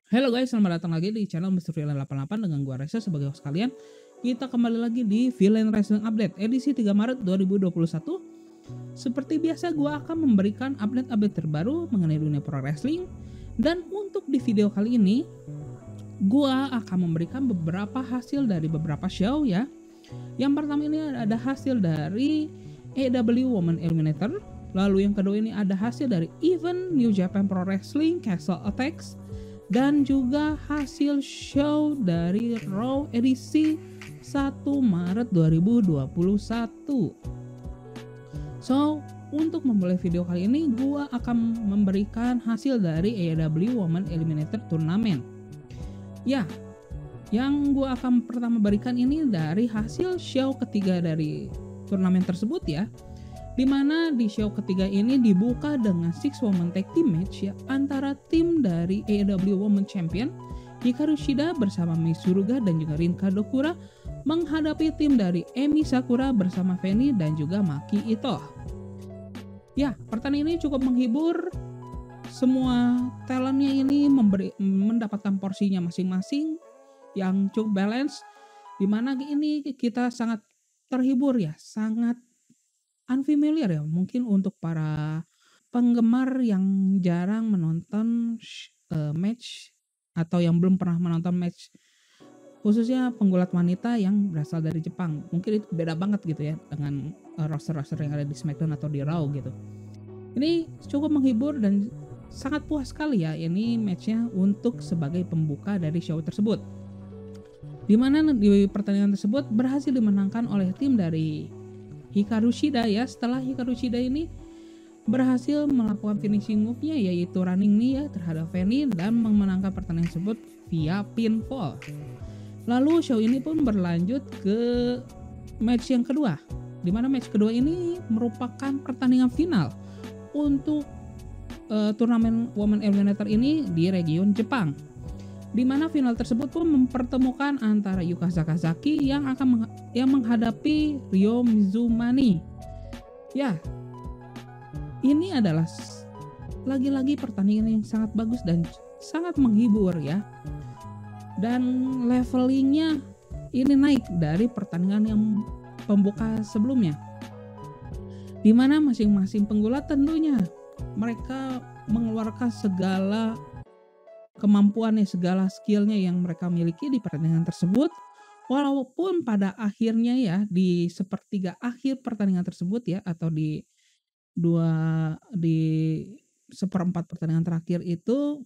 Halo guys, selamat datang lagi di channel Mr. Villain 88 dengan gua Reza sebagai host kalian. Kita kembali lagi di Villain Wrestling Update edisi 3 Maret 2021. Seperti biasa gua akan memberikan update-update terbaru mengenai dunia pro wrestling. Dan untuk di video kali ini, gua akan memberikan beberapa hasil dari beberapa show ya. Yang pertama ini ada hasil dari AEW Women Eliminator. Lalu yang kedua ini ada hasil dari event New Japan Pro Wrestling Castle Attacks. Dan juga hasil show dari Raw edisi 1 Maret 2021. So, untuk memulai video kali ini, gua akan memberikan hasil dari AEW Women Eliminator Tournament. Ya, yang gua akan pertama berikan ini dari hasil show ketiga dari turnamen tersebut ya. Dimana di show ketiga ini dibuka dengan 6 woman tag team match ya, antara tim dari AEW Women Champion Hikaru Shida bersama Mai Suruga dan juga Rin Kadokura menghadapi tim dari Emi Sakura bersama Feni dan juga Maki Ito. Ya, pertandingan ini cukup menghibur. Semua talentnya ini mendapatkan porsinya masing-masing yang cukup balance, dimana ini kita sangat terhibur ya, sangat unfamiliar ya mungkin untuk para penggemar yang jarang menonton match atau yang belum pernah menonton match, khususnya penggulat wanita yang berasal dari Jepang. Mungkin itu beda banget gitu ya dengan roster-roster yang ada di SmackDown atau di Raw gitu. Ini cukup menghibur dan sangat puas sekali ya ini matchnya untuk sebagai pembuka dari show tersebut. Dimana di pertandingan tersebut berhasil dimenangkan oleh tim dari Hikaru Shida ya. Setelah Hikaru Shida ini berhasil melakukan finishing move-nya yaitu running knee ya terhadap Feni dan memenangkan pertandingan tersebut via pinfall. Lalu show ini pun berlanjut ke match yang kedua, dimana match kedua ini merupakan pertandingan final untuk turnamen Women Eliminator ini di region Jepang. Di mana final tersebut pun mempertemukan antara Yuka Sakazaki yang menghadapi Ryo Mizumani. Ya, ini adalah lagi-lagi pertandingan yang sangat bagus dan sangat menghibur ya. Dan levelingnya ini naik dari pertandingan yang pembuka sebelumnya. Di mana masing-masing penggulat tentunya mereka mengeluarkan segala kemampuannya, segala skillnya yang mereka miliki di pertandingan tersebut. Walaupun pada akhirnya ya di sepertiga akhir pertandingan tersebut ya, atau di seperempat pertandingan terakhir itu,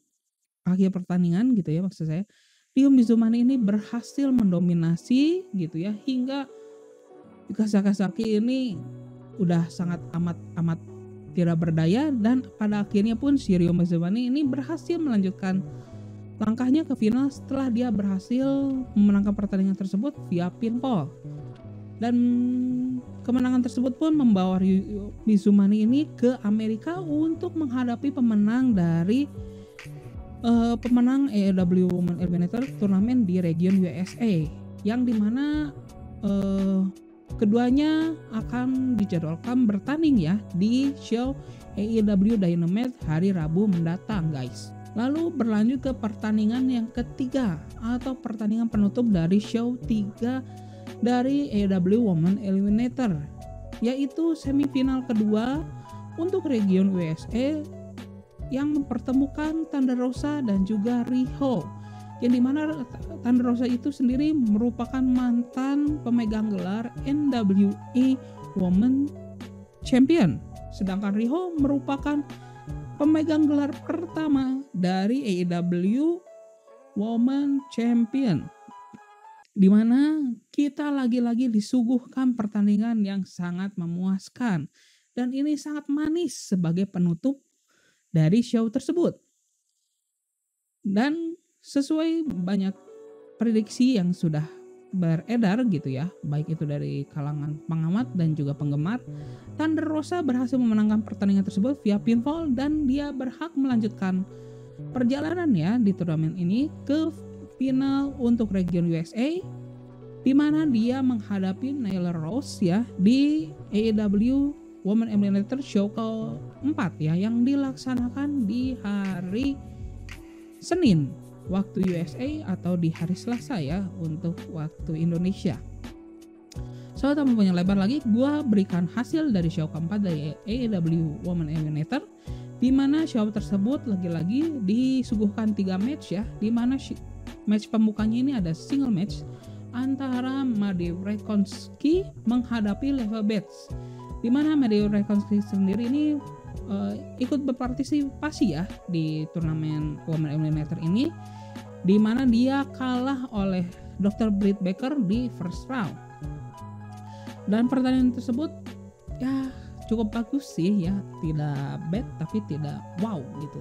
akhir pertandingan gitu ya maksud saya, Ryo Mizumani ini berhasil mendominasi gitu ya, hingga Yuka Sakazaki ini udah sangat amat tidak berdaya, dan pada akhirnya pun si Ryo Mizumani ini berhasil melanjutkan langkahnya ke final setelah dia berhasil memenangkan pertandingan tersebut via pinfall. Dan kemenangan tersebut pun membawa Ryo Mizumani ini ke Amerika untuk menghadapi pemenang dari pemenang AEW Women Eliminator Tournament di region USA, yang dimana keduanya akan dijadwalkan bertanding ya di show AEW Dynamite hari Rabu mendatang guys. Lalu berlanjut ke pertandingan yang ketiga atau pertandingan penutup dari show 3 dari AEW Women Eliminator, yaitu semifinal kedua untuk region USA yang mempertemukan Thunder Rosa dan juga Riho, yang dimana Thunder Rosa itu sendiri merupakan mantan pemegang gelar NWA Women Champion, sedangkan Riho merupakan pemegang gelar pertama dari AEW Women Champion. Dimana kita lagi-lagi disuguhkan pertandingan yang sangat memuaskan, dan ini sangat manis sebagai penutup dari show tersebut. Dan sesuai banyak prediksi yang sudah beredar gitu ya, baik itu dari kalangan pengamat dan juga penggemar, Thunder Rosa berhasil memenangkan pertandingan tersebut via pinfall, dan dia berhak melanjutkan perjalanan ya di turnamen ini ke final untuk region USA, di mana dia menghadapi Nyla Rose ya di AEW Women Eliminator Show ke-4 ya, yang dilaksanakan di hari Senin waktu USA atau di hari Selasa ya untuk waktu Indonesia. So, tanpa banyak lebar lagi, gue berikan hasil dari show keempat dari AEW Women Eliminator, di mana show tersebut lagi-lagi disuguhkan 3 match ya, di mana match pembukanya ini ada single match antara Maddie Rekonski menghadapi Leva Bates, di mana Maddie Rekonski sendiri ini ikut berpartisipasi ya di turnamen Women Eliminator ini, di mana dia kalah oleh Dr. Britt Baker di first round. Dan pertandingan tersebut ya cukup bagus sih ya, tidak bad tapi tidak wow gitu.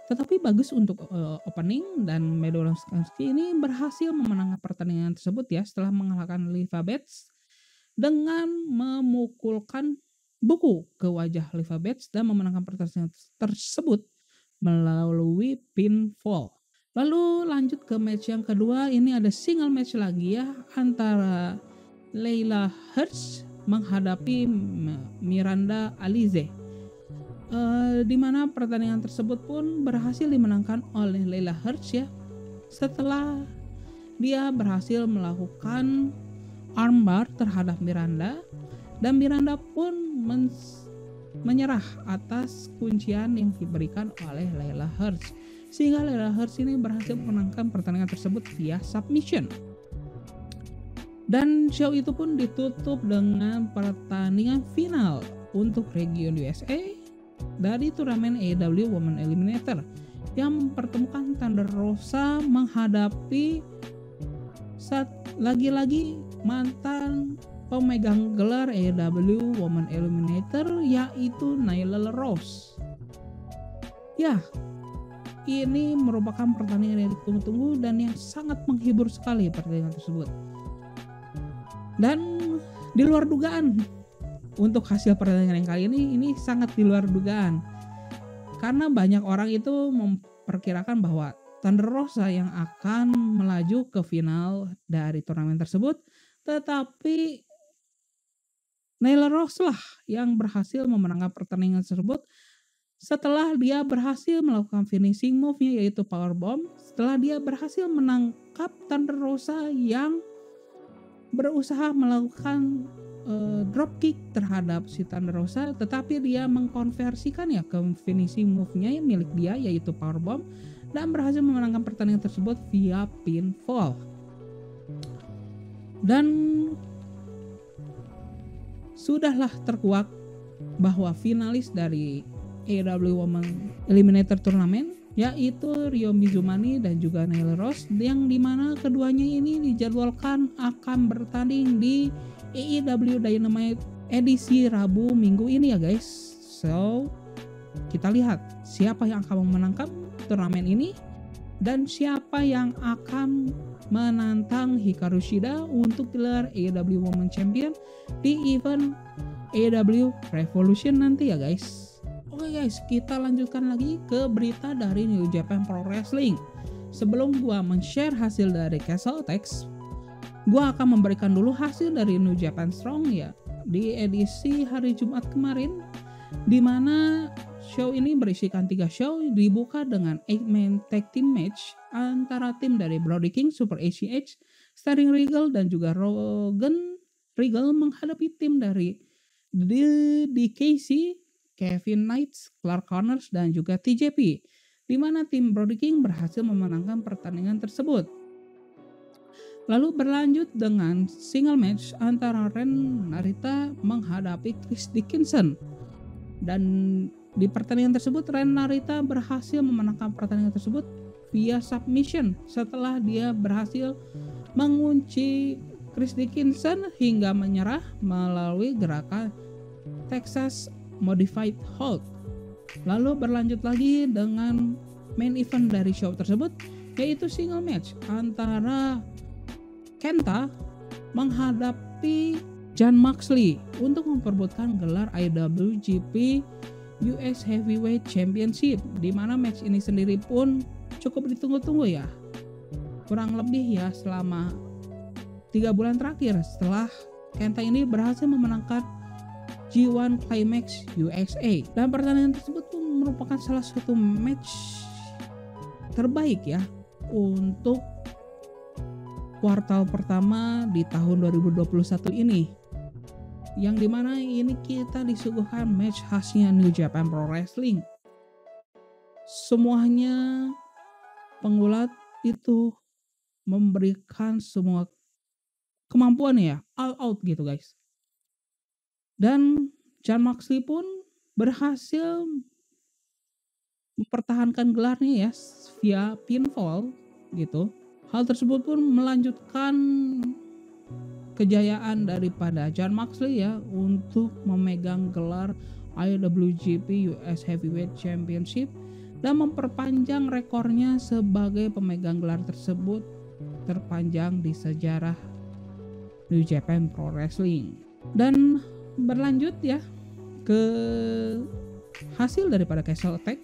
Tetapi bagus untuk opening, dan Maddie Rekonski ini berhasil memenangkan pertandingan tersebut ya setelah mengalahkan Leva Bates dengan memukulkan buku ke wajah Leva Bates dan memenangkan pertandingan tersebut melalui pinfall. Lalu lanjut ke match yang kedua, ini ada single match lagi ya antara Leyla Hirsch menghadapi Miranda Alize, di mana pertandingan tersebut pun berhasil dimenangkan oleh Leyla Hirsch ya, setelah dia berhasil melakukan armbar terhadap Miranda, dan Miranda pun menyerah atas kuncian yang diberikan oleh Leyla Hirsch, sehingga Leyla Hirsch ini berhasil memenangkan pertandingan tersebut via submission. Dan show itu pun ditutup dengan pertandingan final untuk region USA dari turnamen AEW Women Eliminator yang mempertemukan Thunder Rosa menghadapi lagi-lagi mantan pemegang gelar AEW Women Eliminator, yaitu Nyla Rose. Ya, ini merupakan pertandingan yang ditunggu-tunggu dan yang sangat menghibur sekali pertandingan tersebut. Dan di luar dugaan untuk hasil pertandingan yang kali ini sangat di luar dugaan. Karena banyak orang itu memperkirakan bahwa Thunder Rosa yang akan melaju ke final dari turnamen tersebut, tetapi Nyla Rose lah yang berhasil memenangkan pertandingan tersebut setelah dia berhasil melakukan finishing move-nya yaitu powerbomb, setelah dia berhasil menangkap Thunder Rosa yang berusaha melakukan dropkick terhadap si Thunder Rosa, tetapi dia mengkonversikan ya ke finishing move-nya yang milik dia yaitu powerbomb, dan berhasil memenangkan pertandingan tersebut via pinfall. Dan sudahlah terkuak bahwa finalis dari AEW Women Eliminator Tournament yaitu Ryo Mizunami dan juga Nyla Rose, yang dimana keduanya ini dijadwalkan akan bertanding di AEW Dynamite edisi Rabu minggu ini ya guys. So kita lihat siapa yang akan memenangkan turnamen ini dan siapa yang akan menantang Hikaru Shida untuk gelar AEW Women Champion di event AEW Revolution nanti ya guys. Oke guys, kita lanjutkan lagi ke berita dari New Japan Pro Wrestling. Sebelum gua men-share hasil dari Castle Attacks, gua akan memberikan dulu hasil dari New Japan Strong ya di edisi hari Jumat kemarin, di mana show ini berisikan 3 show, dibuka dengan 8-man tag team match antara tim dari Brody King, Super ACH, Starring Regal dan juga Rogan Regal menghadapi tim dari DKC, Kevin Knights, Clark Connors, dan juga TJP, di mana tim Brody King berhasil memenangkan pertandingan tersebut. Lalu berlanjut dengan single match antara Ren Narita menghadapi Chris Dickinson, dan di pertandingan tersebut Ren Narita berhasil memenangkan pertandingan tersebut via submission setelah dia berhasil mengunci Chris Dickinson hingga menyerah melalui gerakan Texas Modified Hold. Lalu berlanjut lagi dengan main event dari show tersebut, yaitu single match antara Kenta menghadapi Jon Moxley untuk memperebutkan gelar IWGP US Heavyweight Championship, di mana match ini sendiri pun cukup ditunggu-tunggu ya, kurang lebih ya selama 3 bulan terakhir setelah Kenta ini berhasil memenangkan G1 Climax USA, dan pertandingan tersebut pun merupakan salah satu match terbaik ya untuk kuartal pertama di tahun 2021 ini, yang dimana ini kita disuguhkan match khasnya New Japan Pro Wrestling. Semuanya penggulat itu memberikan semua kemampuan ya, all out gitu guys. Dan Jon Moxley pun berhasil mempertahankan gelarnya ya via pinfall gitu. Hal tersebut pun melanjutkan kejayaan daripada Jon Moxley ya untuk memegang gelar IWGP US Heavyweight Championship dan memperpanjang rekornya sebagai pemegang gelar tersebut terpanjang di sejarah New Japan Pro Wrestling. Dan berlanjut ya ke hasil daripada Castle Attack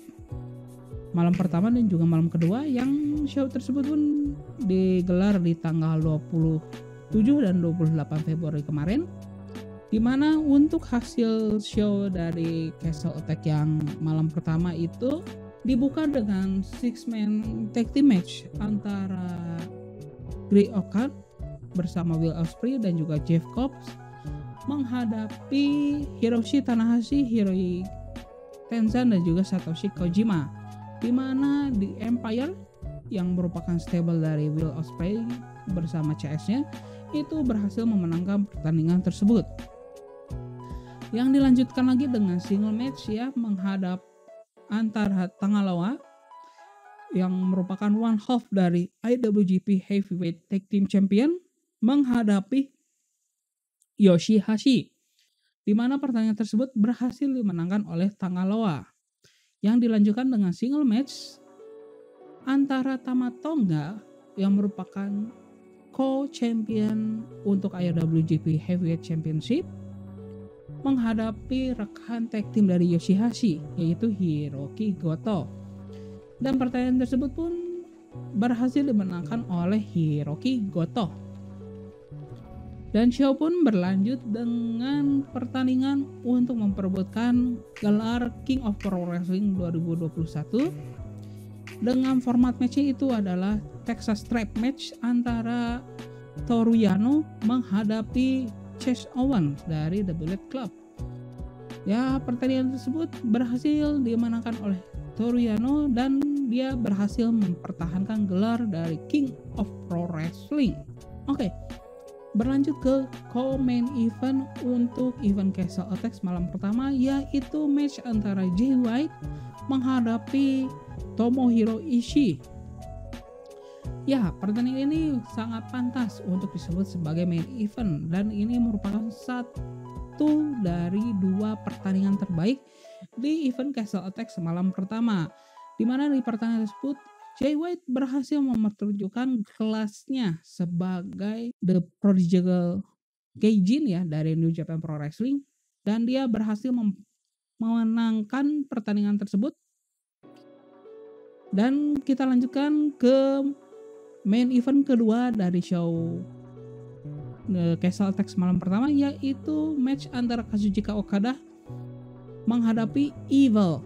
malam pertama dan juga malam kedua, yang show tersebut pun digelar di tanggal 27 dan 28 Februari kemarin, dimana untuk hasil show dari Castle Attack yang malam pertama itu dibuka dengan 6-man tag team match antara Great Okan bersama Will Ospreay dan juga Jeff Cobb menghadapi Hiroshi Tanahashi, Hiroki Tenzan dan juga Satoshi Kojima, di mana The Empire yang merupakan stable dari Will Ospreay bersama CS-nya itu berhasil memenangkan pertandingan tersebut. Yang dilanjutkan lagi dengan single match ya, menghadap antara Tangaloa yang merupakan one half dari IWGP Heavyweight Tag Team Champion menghadapi Yoshihashi, di mana pertandingan tersebut berhasil dimenangkan oleh Tangaloa. Yang dilanjutkan dengan single match antara Tama Tonga yang merupakan co-champion untuk IWGP Heavyweight Championship menghadapi rekan tag team dari Yoshihashi yaitu Hiroki Goto. Dan pertandingan tersebut pun berhasil dimenangkan oleh Hiroki Goto. Dan show pun berlanjut dengan pertandingan untuk memperebutkan gelar King of Pro Wrestling 2021 dengan format matchnya itu adalah Texas Strap Match antara Toru Yano menghadapi Chase Owens dari The Bullet Club. Ya, pertandingan tersebut berhasil dimenangkan oleh Toru Yano dan dia berhasil mempertahankan gelar dari King of Pro Wrestling. Oke. Berlanjut ke co-main event untuk event Castle Attack malam pertama, yaitu match antara Jay White menghadapi Tomohiro Ishii. Ya, pertandingan ini sangat pantas untuk disebut sebagai main event dan ini merupakan satu dari dua pertandingan terbaik di event Castle Attack semalam pertama, di mana di pertandingan tersebut Jay White berhasil mempertunjukkan kelasnya sebagai The Prodigal Gaijin ya dari New Japan Pro Wrestling, dan dia berhasil memenangkan pertandingan tersebut. Dan kita lanjutkan ke main event kedua dari show Castle Attack malam pertama, yaitu match antara Kazuchika Okada menghadapi Evil,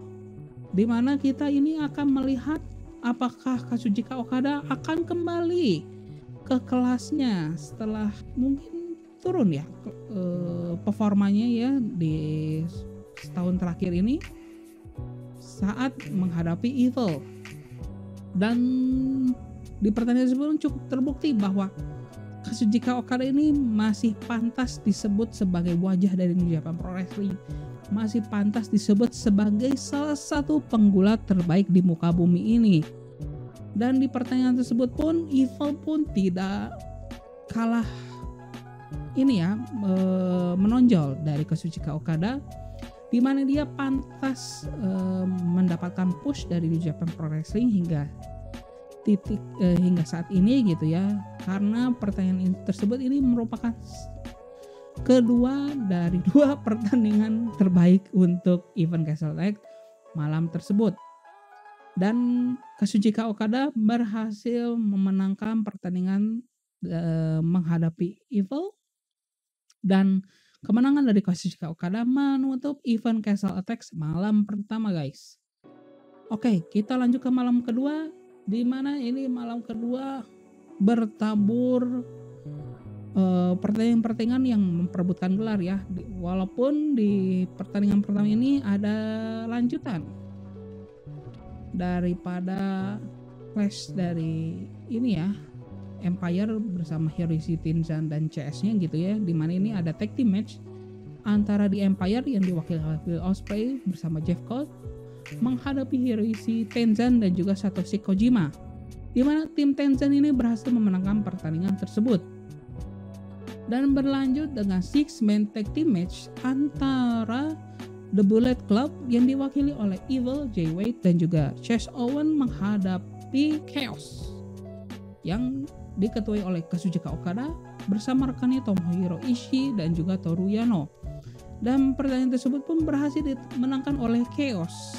di mana kita ini akan melihat apakah Kazuchika Okada akan kembali ke kelasnya setelah mungkin turun ya performanya ya di setahun terakhir ini saat menghadapi Evil. Dan di pertandingan tersebut cukup terbukti bahwa Kazuchika Okada ini masih pantas disebut sebagai wajah dari New Japan Pro Wrestling, masih pantas disebut sebagai salah satu penggulat terbaik di muka bumi ini. Dan di pertandingan tersebut pun Evil pun tidak kalah ini ya menonjol dari Kazuchika Okada, di mana dia pantas mendapatkan push dari New Japan Pro Wrestling hingga saat ini gitu ya, karena pertandingan tersebut ini merupakan kedua dari dua pertandingan terbaik untuk event Castle Attack malam tersebut. Dan Kazuchika Okada berhasil memenangkan pertandingan menghadapi Evil, dan kemenangan dari Kazuchika Okada menutup event Castle Attack malam pertama guys. Oke, kita lanjut ke malam kedua, di mana ini malam kedua bertabur pertandingan-pertandingan yang memperebutkan gelar ya. Walaupun di pertandingan pertama ini ada lanjutan daripada clash dari ini ya, Empire bersama Hiroshi Tenzan dan CS-nya gitu ya, dimana ini ada tag team match antara di Empire yang diwakili oleh Will Ospreay bersama Jeff Cobb menghadapi Hiroshi Tenzan dan juga Satoshi Kojima, dimana tim Tenzan ini berhasil memenangkan pertandingan tersebut dan berlanjut dengan 6-man tag team match antara The Bullet Club yang diwakili oleh Evil, Jay White dan juga Chase Owens menghadapi Chaos yang diketuai oleh Kazuchika Okada bersama rekannya Tomohiro Ishii dan juga Toru Yano. Dan pertandingan tersebut pun berhasil dimenangkan oleh Chaos,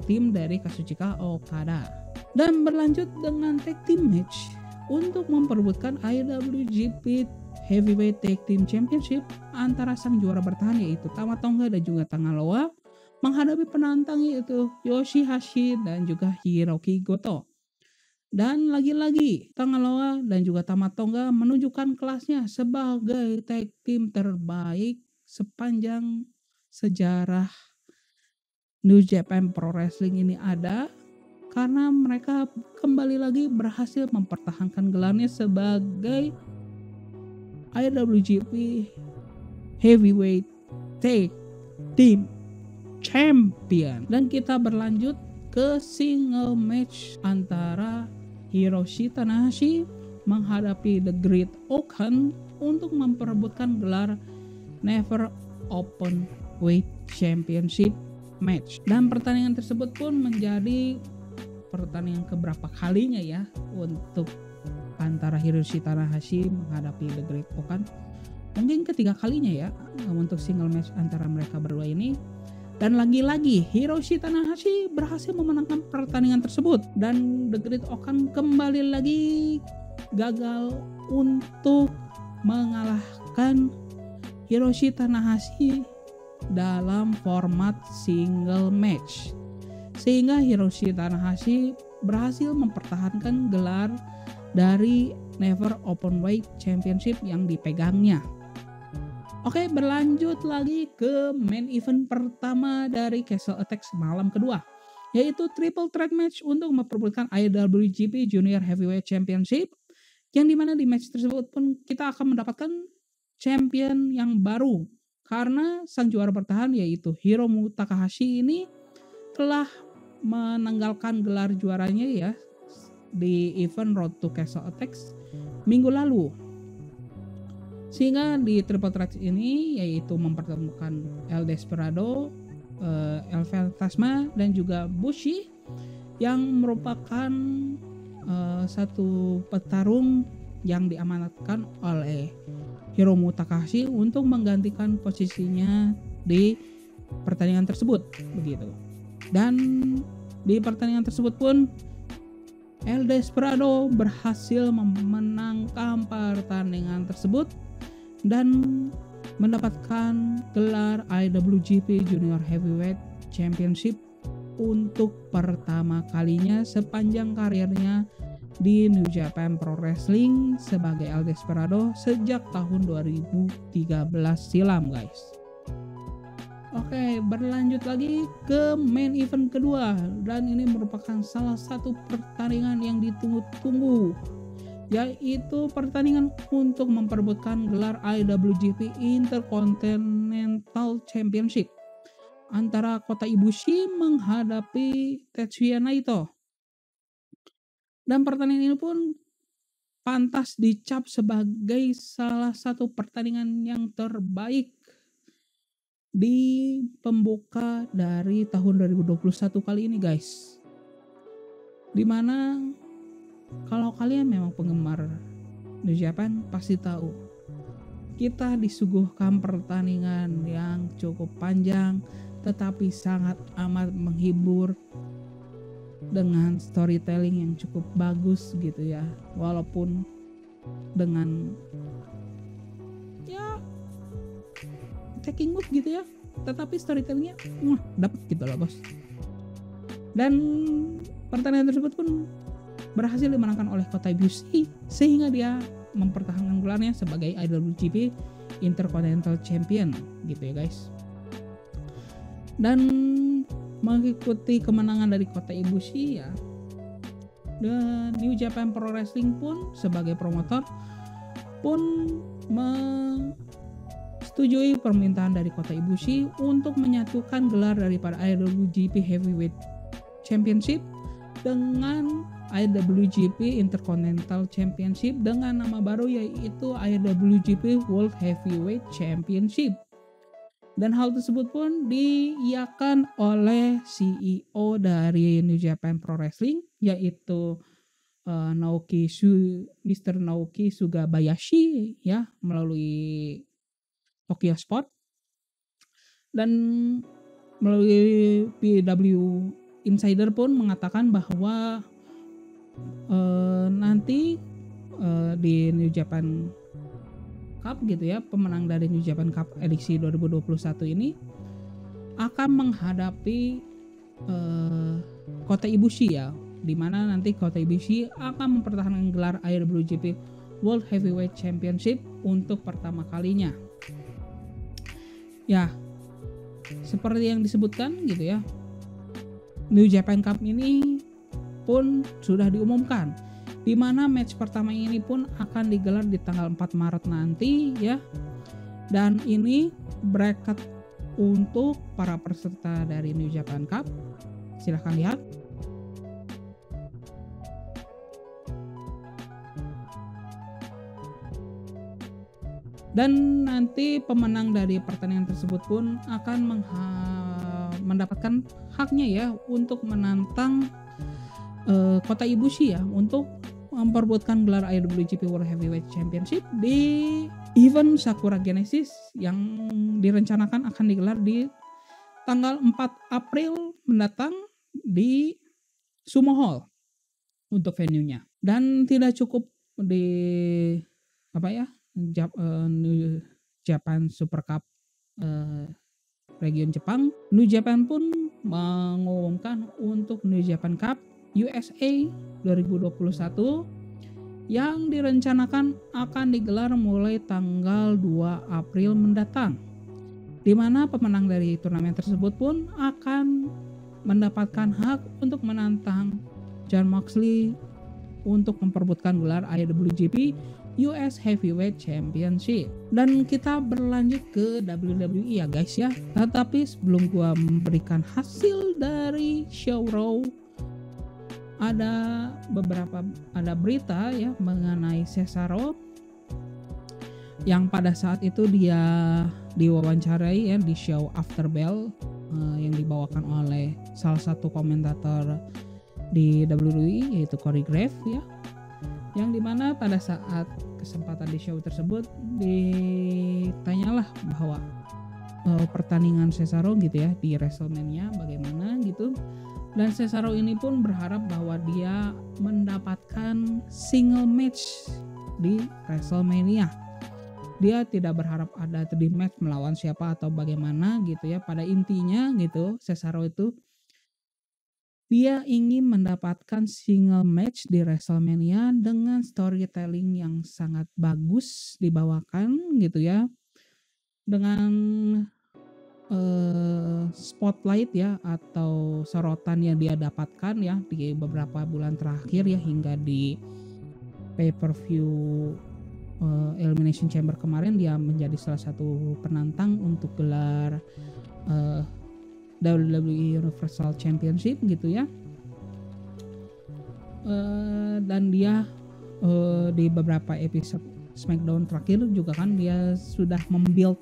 tim dari Kazuchika Okada. Dan berlanjut dengan tag team match untuk memperebutkan IWGP Heavyweight Tag Team Championship antara sang juara bertahan yaitu Tama Tonga dan juga Tangaloa menghadapi penantang yaitu Yoshihashi dan juga Hiroki Goto. Dan lagi-lagi Tangaloa dan juga Tama Tonga menunjukkan kelasnya sebagai tag team terbaik sepanjang sejarah New Japan Pro Wrestling ini ada, karena mereka kembali lagi berhasil mempertahankan gelarnya sebagai IWGP Heavyweight Tag Team Champion. Dan kita berlanjut ke single match antara Hiroshi Tanahashi menghadapi The Great Okan untuk memperebutkan gelar Never Open Weight Championship match. Dan pertandingan tersebut pun menjadi pertandingan keberapa kalinya ya untuk antara Hiroshi Tanahashi menghadapi The Great Okan. Mungkin ketiga kalinya ya untuk single match antara mereka berdua ini. Dan lagi-lagi Hiroshi Tanahashi berhasil memenangkan pertandingan tersebut. Dan The Great Okan kembali lagi gagal untuk mengalahkan Hiroshi Tanahashi dalam format single match. Sehingga Hiroshi Tanahashi berhasil mempertahankan gelar dari Never Open Weight Championship yang dipegangnya. Oke, berlanjut lagi ke main event pertama dari Castle Attack malam kedua, yaitu triple threat match untuk memperebutkan IWGP Junior Heavyweight Championship, yang dimana di match tersebut pun kita akan mendapatkan champion yang baru, karena sang juara bertahan yaitu Hiromu Takahashi ini telah menanggalkan gelar juaranya ya di event Road to Castle Attack minggu lalu. Sehingga di triple threat ini yaitu mempertemukan El Desperado, El Fantasma dan juga Bushi yang merupakan satu petarung yang diamanatkan oleh Hiromu Takahashi untuk menggantikan posisinya di pertandingan tersebut begitu. Dan di pertandingan tersebut pun El Desperado berhasil memenangkan pertandingan tersebut dan mendapatkan gelar IWGP Junior Heavyweight Championship untuk pertama kalinya sepanjang karirnya di New Japan Pro Wrestling sebagai El Desperado sejak tahun 2013 silam guys. Oke, berlanjut lagi ke main event kedua, dan ini merupakan salah satu pertandingan yang ditunggu-tunggu, yaitu pertandingan untuk memperebutkan gelar IWGP Intercontinental Championship antara Kota Ibushi menghadapi Tetsuya Naito. Dan pertandingan ini pun pantas dicap sebagai salah satu pertandingan yang terbaik di pembuka dari tahun 2021 kali ini guys. Dimana kalau kalian memang penggemar New Japan pasti tahu, kita disuguhkan pertandingan yang cukup panjang tetapi sangat amat menghibur dengan storytelling yang cukup bagus gitu ya. Walaupun dengan ya taking move gitu ya, tetapi storytellingnya dapat gitu loh bos. Dan pertandingan tersebut pun berhasil dimenangkan oleh Kota Ibushi sehingga dia mempertahankan gelarnya sebagai IWGP Intercontinental Champion gitu ya guys. Dan mengikuti kemenangan dari Kota Ibushi ya, dan New Japan Pro Wrestling pun sebagai promotor pun menyetujui permintaan dari Kota Ibushi untuk menyatukan gelar daripada IWGP Heavyweight Championship dengan IWGP Intercontinental Championship dengan nama baru yaitu IWGP World Heavyweight Championship. Dan hal tersebut pun diiyakan oleh CEO dari New Japan Pro Wrestling yaitu Mr. Naoki Sugabayashi ya, melalui Tokyo Sport, dan melalui PW Insider pun mengatakan bahwa nanti di New Japan Cup gitu ya, pemenang dari New Japan Cup edisi 2021 ini akan menghadapi Kota Ibushi ya, di mana nanti Kota Ibushi akan mempertahankan gelar IWGP World Heavyweight Championship untuk pertama kalinya. Ya, seperti yang disebutkan gitu ya, New Japan Cup ini pun sudah diumumkan, di mana match pertama ini pun akan digelar di tanggal 4 Maret nanti ya. Dan ini bracket untuk para peserta dari New Japan Cup. Silahkan lihat. Dan nanti pemenang dari pertandingan tersebut pun akan mendapatkan haknya ya untuk menantang Kota Ibushi ya untuk memperebutkan gelar IWGP World Heavyweight Championship di event Sakura Genesis yang direncanakan akan digelar di tanggal 4 April mendatang di Sumo Hall untuk venue-nya. Dan tidak cukup di New Japan Super Cup region Jepang, New Japan pun mengumumkan untuk New Japan Cup USA 2021 yang direncanakan akan digelar mulai tanggal 2 April mendatang, di mana pemenang dari turnamen tersebut pun akan mendapatkan hak untuk menantang Jon Moxley untuk memperebutkan gelar IWGP US Heavyweight Championship. Dan kita berlanjut ke WWE ya guys ya. Tetapi sebelum gua memberikan hasil dari show Raw, ada berita ya mengenai Cesaro yang pada saat itu dia diwawancarai ya di show After Bell yang dibawakan oleh salah satu komentator di WWE yaitu Corey Graves ya, yang dimana pada saat kesempatan di show tersebut ditanyalah bahwa pertandingan Cesaro gitu ya di WrestleMania bagaimana gitu. Dan Cesaro ini pun berharap bahwa dia mendapatkan single match di WrestleMania. Dia tidak berharap ada 3 match melawan siapa atau bagaimana gitu ya. Pada intinya gitu, Cesaro itu dia ingin mendapatkan single match di WrestleMania dengan storytelling yang sangat bagus dibawakan gitu ya. Dengan spotlight ya atau sorotan yang dia dapatkan ya di beberapa bulan terakhir ya, hingga di pay-per-view Elimination Chamber kemarin dia menjadi salah satu penantang untuk gelar WWE Universal Championship gitu ya. Dan dia di beberapa episode SmackDown terakhir juga kan dia sudah membuild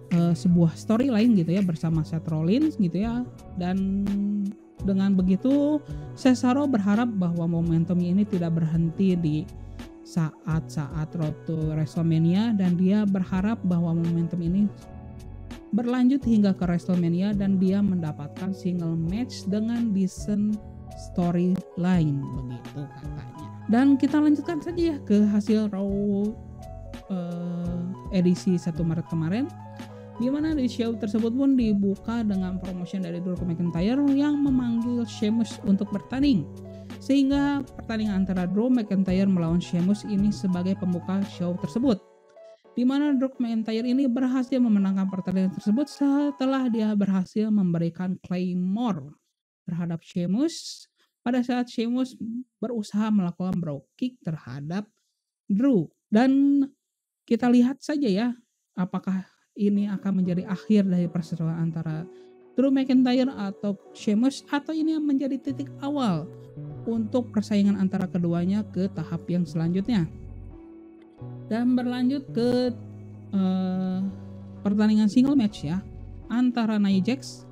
sebuah storyline gitu ya bersama Seth Rollins gitu ya. Dan dengan begitu Cesaro berharap bahwa momentumnya ini tidak berhenti di saat-saat Road to WrestleMania, dan dia berharap bahwa momentum ini berlanjut hingga ke WrestleMania dan dia mendapatkan single match dengan decent storyline begitu katanya. Dan kita lanjutkan saja ya ke hasil Raw edisi 1 Maret kemarin, di mana di show tersebut pun dibuka dengan promotion dari Drew McIntyre yang memanggil Sheamus untuk bertanding. Sehingga pertandingan antara Drew McIntyre melawan Sheamus ini sebagai pembuka show tersebut, di mana Drew McIntyre ini berhasil memenangkan pertandingan tersebut setelah dia berhasil memberikan Claymore terhadap Sheamus pada saat Sheamus berusaha melakukan brogue kick terhadap Drew. Dan kita lihat saja ya, apakah ini akan menjadi akhir dari perseteruan antara Drew McIntyre atau Sheamus, atau ini menjadi titik awal untuk persaingan antara keduanya ke tahap yang selanjutnya. Dan berlanjut ke pertandingan single match ya, antara Nia Jax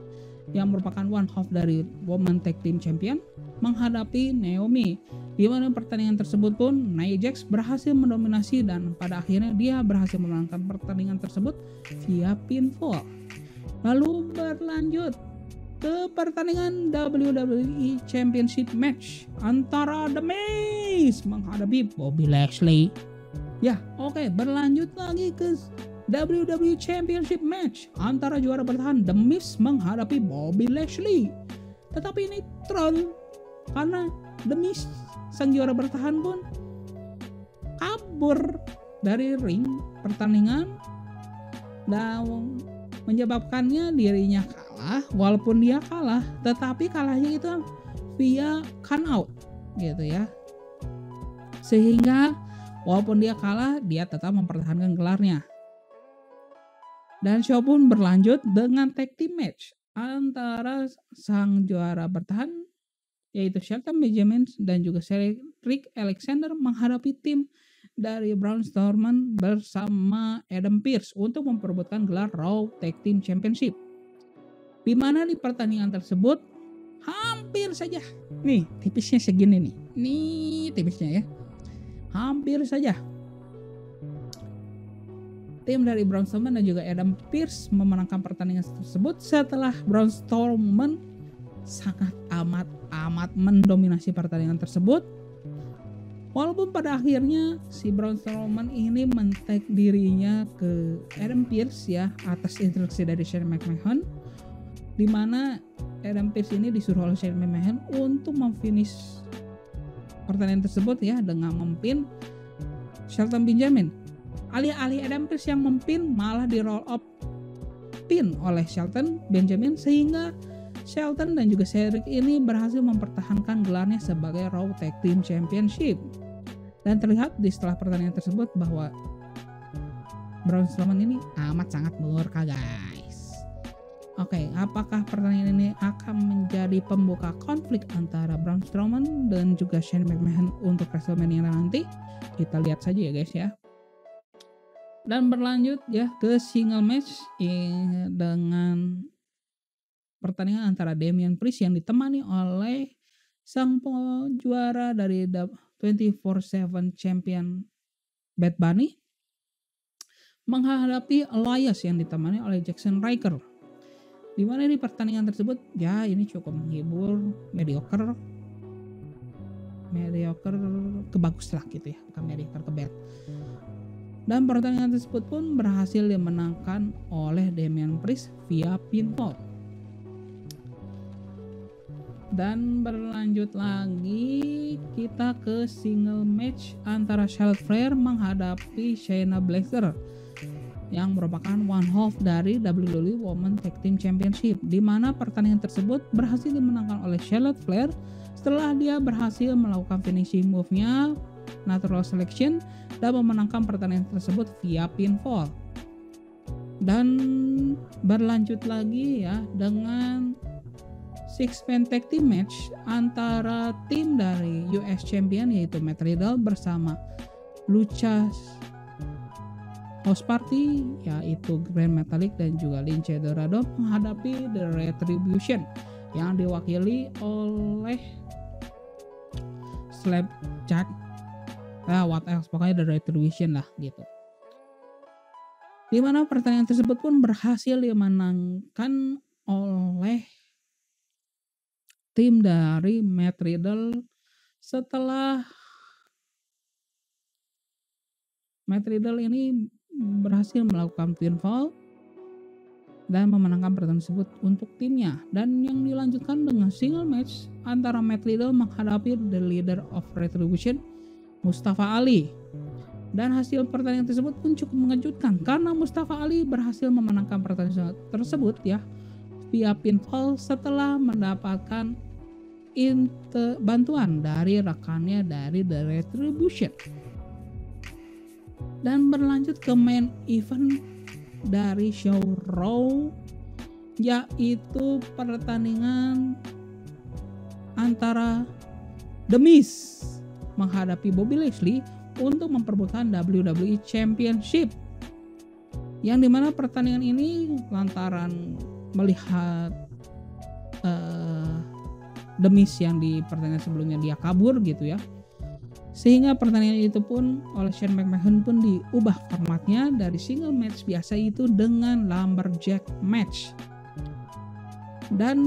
yang merupakan one half dari Women Tag Team Champion menghadapi Naomi, di mana pertandingan tersebut pun Nia Jax berhasil mendominasi dan pada akhirnya dia berhasil memenangkan pertandingan tersebut via pinfall. Lalu berlanjut ke pertandingan WWE Championship match antara The Miz menghadapi Bobby Lashley. Ya, oke, berlanjut lagi ke WWE Championship match antara juara bertahan The Miz menghadapi Bobby Lashley. Tetapi ini troll karena The Miz sang juara bertahan pun kabur dari ring pertandingan dan menyebabkannya dirinya kalah. Walaupun dia kalah, tetapi kalahnya itu via count out gitu ya. Sehingga walaupun dia kalah, dia tetap mempertahankan gelarnya. Dan show pun berlanjut dengan tag team match antara sang juara bertahan yaitu Shelton Benjamin dan juga Cedric Alexander menghadapi tim dari Braun Strowman bersama Adam Pearce untuk memperebutkan gelar Raw Tag Team Championship. Di mana di pertandingan tersebut hampir saja, nih tipisnya segini nih, tipisnya ya, hampir saja tim dari Braun Strowman dan juga Adam Pearce memenangkan pertandingan tersebut setelah Braun Strowman sangat amat mendominasi pertandingan tersebut. Walaupun pada akhirnya si Braun Strowman ini men-tag dirinya ke Adam Pearce ya atas instruksi dari Shane McMahon, di mana Adam Pearce ini disuruh oleh Shane McMahon untuk memfinish pertandingan tersebut ya dengan mempin Shelton Benjamin. Alih-alih Adam Pearce yang mempin, malah di roll up pin oleh Shelton Benjamin, sehingga Shelton dan juga Cedric ini berhasil mempertahankan gelarnya sebagai Raw Tag Team Championship. Dan terlihat di setelah pertandingan tersebut bahwa Braun Strowman ini amat sangat murka guys. Oke, apakah pertandingan ini akan menjadi pembuka konflik antara Braun Strowman dan juga Shane McMahon untuk WrestleMania nanti? Kita lihat saja ya guys ya. Dan berlanjut ya ke single match dengan pertandingan antara Damian Priest yang ditemani oleh sang juara dari 24/7 Champion Bad Bunny menghadapi Elias yang ditemani oleh Jackson Ryker. Di mana di pertandingan tersebut ya ini cukup menghibur, mediocre ke bagus lah gitu ya, bukan mediocre ke bad. Dan pertandingan tersebut pun berhasil dimenangkan oleh Damian Priest via pinfall. Dan berlanjut lagi kita ke single match antara Charlotte Flair menghadapi Shayna Baszler yang merupakan one half dari WWE Women's Tag Team Championship, di mana pertandingan tersebut berhasil dimenangkan oleh Charlotte Flair setelah dia berhasil melakukan finishing move-nya Natural Selection dan memenangkan pertandingan tersebut via pinfall. Dan berlanjut lagi ya dengan six-man tag team match antara tim dari US Champion yaitu Matt Riddle bersama Lucha House Party yaitu Grand Metalik dan juga Lince Dorado menghadapi The Retribution yang diwakili oleh Slapjack, what else, pokoknya The Retribution lah gitu. Dimana pertandingan tersebut pun berhasil dimenangkan oleh tim dari Matt Riddle setelah Matt Riddle ini berhasil melakukan pinfall dan memenangkan pertandingan tersebut untuk timnya, dan yang dilanjutkan dengan single match antara Matt Riddle menghadapi the leader of Retribution, Mustafa Ali. Dan hasil pertandingan tersebut pun cukup mengejutkan karena Mustafa Ali berhasil memenangkan pertandingan tersebut ya via pinfall setelah mendapatkan bantuan dari rekannya dari The Retribution. Dan berlanjut ke main event dari show Raw, yaitu pertandingan antara The Miz menghadapi Bobby Lashley untuk memperebutkan WWE Championship, yang dimana pertandingan ini lantaran melihat The Miz yang di pertandingan sebelumnya dia kabur gitu ya, sehingga pertandingan itu pun oleh Shane McMahon pun diubah formatnya dari single match biasa itu dengan lumberjack match, dan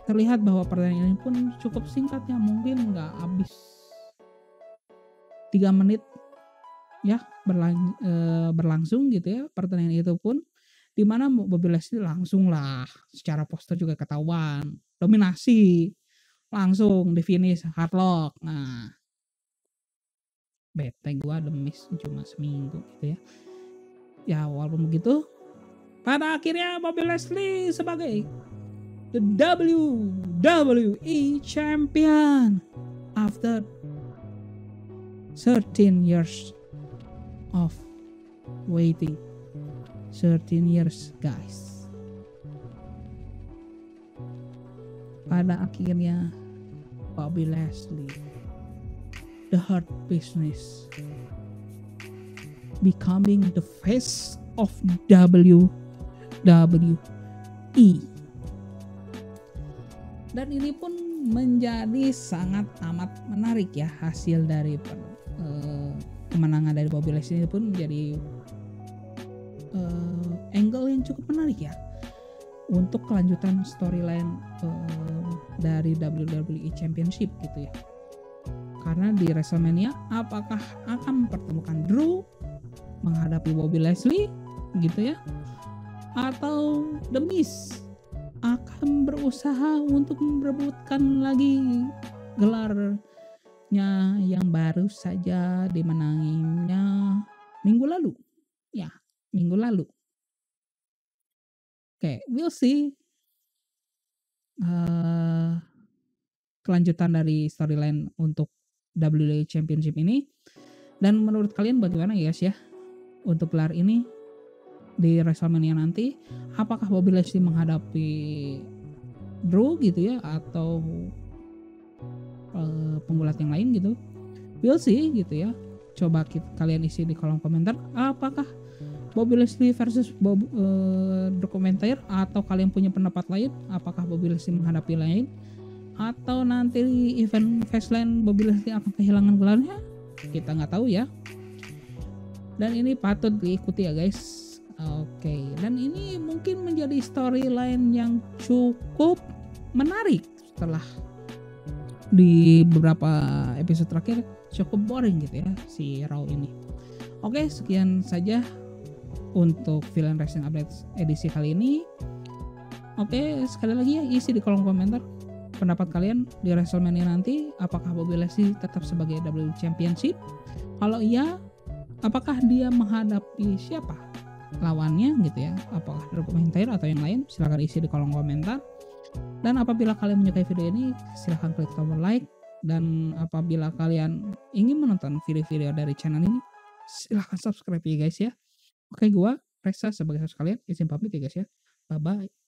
terlihat bahwa pertandingan ini pun cukup singkat ya, mungkin nggak habis 3 menit ya berlangsung gitu ya pertandingan itu pun, dimana Bobby Lashley langsung lah secara poster juga ketahuan dominasi, langsung di finish hardlock. Nah, bete gua The Miz cuma seminggu gitu ya. Ya walaupun begitu, pada akhirnya Bobby Lashley sebagai the WWE Champion after 13 years of waiting. 13 years guys. Pada akhirnya Bobby Lashley, the Hurt Business, becoming the face of WWE. Dan ini pun menjadi sangat amat menarik ya, hasil dari kemenangan dari Bobby Lashley ini pun menjadi angle yang cukup menarik ya untuk kelanjutan storyline dari WWE Championship gitu ya. Karena di WrestleMania apakah akan mempertemukan Drew menghadapi Bobby Lashley gitu ya, atau The Miz akan berusaha untuk merebutkan lagi gelarnya yang baru saja dimenanginya minggu lalu. Oke, we'll see kelanjutan dari storyline untuk WWE Championship ini. Dan menurut kalian bagaimana guys ya untuk gelar ini di WrestleMania nanti? Apakah Bobby Lashley menghadapi Drew gitu ya, atau penggulat yang lain gitu? We'll see gitu ya. Coba kalian isi di kolom komentar, apakah Bobby Lashley versus Drew McIntyre, atau kalian punya pendapat lain? Apakah Bobby Lashley menghadapi lain, atau nanti di event Fastlane Bobby Lashley akan kehilangan gelarnya? Kita nggak tahu ya. Dan ini patut diikuti ya guys. Oke, dan ini mungkin menjadi storyline yang cukup menarik setelah di beberapa episode terakhir cukup boring gitu ya si Raw ini. Oke, sekian saja untuk Villain Wrestling Update edisi kali ini. Oke, sekali lagi ya, isi di kolom komentar pendapat kalian di WrestleMania nanti. Apakah Bobby Lashley tetap sebagai WWE Championship? Kalau iya, apakah dia menghadapi siapa lawannya gitu ya? Apakah Drew McIntyre atau yang lain? Silahkan isi di kolom komentar. Dan apabila kalian menyukai video ini, silahkan klik tombol like. Dan apabila kalian ingin menonton video-video dari channel ini, silahkan subscribe ya guys ya. Oke, gua Reza sebagai host kalian izin pamit ya guys ya. Bye bye.